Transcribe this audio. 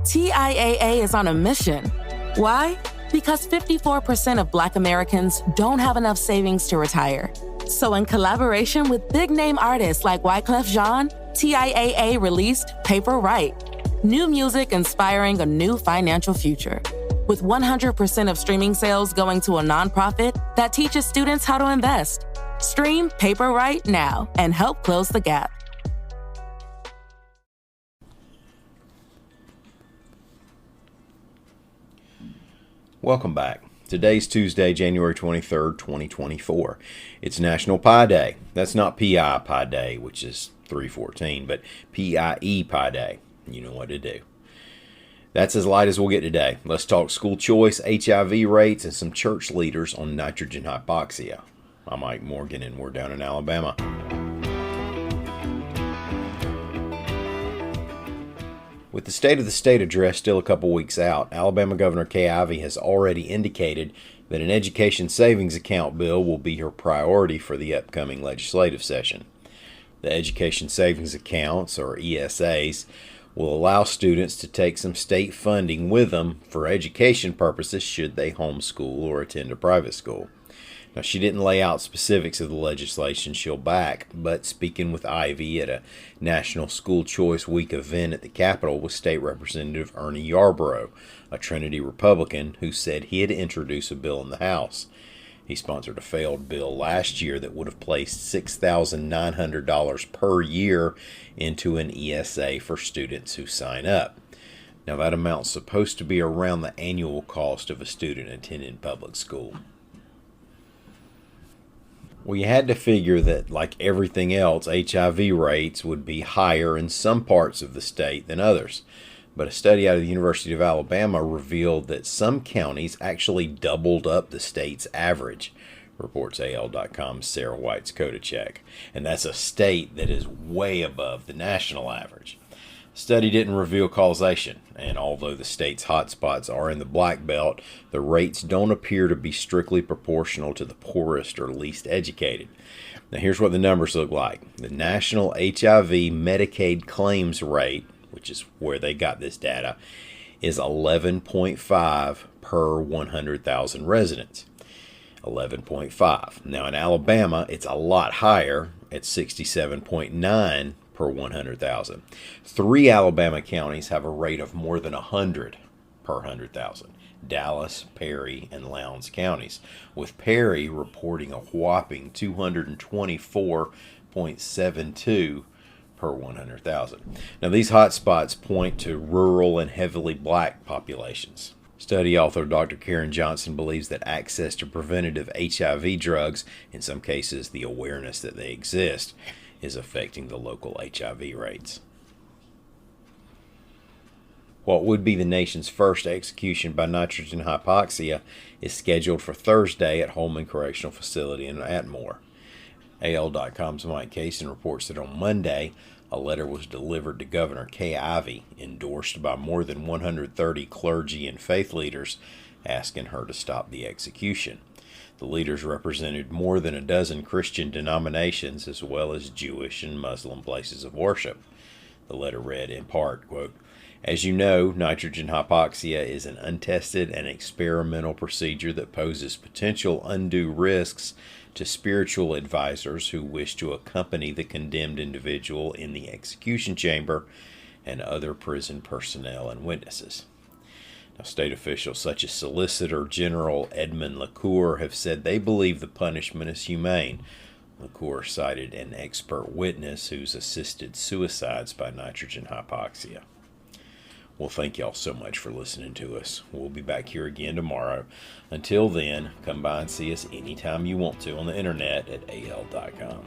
TIAA is on a mission. Why? Because 54% of Black Americans don't have enough savings to retire. So in collaboration with big-name artists like Wyclef Jean, TIAA released Paper Right, new music inspiring a new financial future. With 100% of streaming sales going to a nonprofit that teaches students how to invest. Stream Paper Right now and help close the gap. Welcome back. Today's Tuesday, January 23rd, 2024. It's National Pie Day. That's not P.I. Pie Day, which is 3/14, but P.I.E. Pie Day. You know what to do. That's as light as we'll get today. Let's talk school choice, HIV rates, and some church leaders on nitrogen hypoxia. I'm Mike Morgan, and we're down in Alabama. With the State of the State address still a couple weeks out, Alabama Governor Kay Ivey has already indicated that an education savings account bill will be her priority for the upcoming legislative session. The education savings accounts, or ESAs, will allow students to take some state funding with them for education purposes should they homeschool or attend a private school. Now, she didn't lay out specifics of the legislation she'll back, but speaking with Ivey at a National School Choice Week event at the Capitol was State Representative Ernie Yarborough, a Trinity Republican who said he'd introduce a bill in the House. He sponsored a failed bill last year that would have placed $6,900 per year into an ESA for students who sign up. Now, that amount's supposed to be around the annual cost of a student attending public school. Well, you had to figure that, like everything else, HIV rates would be higher in some parts of the state than others. But a study out of the University of Alabama revealed that some counties actually doubled up the state's average, reports AL.com's Sarah White's Coda-Check. And that's a state that is way above the national average. The study didn't reveal causation, and although the state's hotspots are in the Black Belt, the rates don't appear to be strictly proportional to the poorest or least educated. Now, here's what the numbers look like. The national HIV Medicaid claims rate, which is where they got this data, is 11.5 per 100,000 residents. 11.5. Now, in Alabama, it's a lot higher at 67.9 per 100,000. 3 Alabama counties have a rate of more than 100 per 100,000. Dallas, Perry, and Lowndes counties, with Perry reporting a whopping 224.72 per 100,000. Now, these hotspots point to rural and heavily Black populations. Study author Dr. Karen Johnson believes that access to preventative HIV drugs, in some cases the awareness that they exist, is affecting the local HIV rates. What would be the nation's first execution by nitrogen hypoxia is scheduled for Thursday at Holman Correctional Facility in Atmore. AL.com's Mike Cason reports that on Monday, a letter was delivered to Governor Kay Ivey, endorsed by more than 130 clergy and faith leaders, asking her to stop the execution. The leaders represented more than a dozen Christian denominations as well as Jewish and Muslim places of worship. The letter read in part, quote, "As you know, nitrogen hypoxia is an untested and experimental procedure that poses potential undue risks to spiritual advisors who wish to accompany the condemned individual in the execution chamber and other prison personnel and witnesses." Now, state officials such as Solicitor General Edmund LaCour have said they believe the punishment is humane. LaCour cited an expert witness who's assisted suicides by nitrogen hypoxia. Well, thank y'all so much for listening to us. We'll be back here again tomorrow. Until then, come by and see us anytime you want to on the internet at al.com.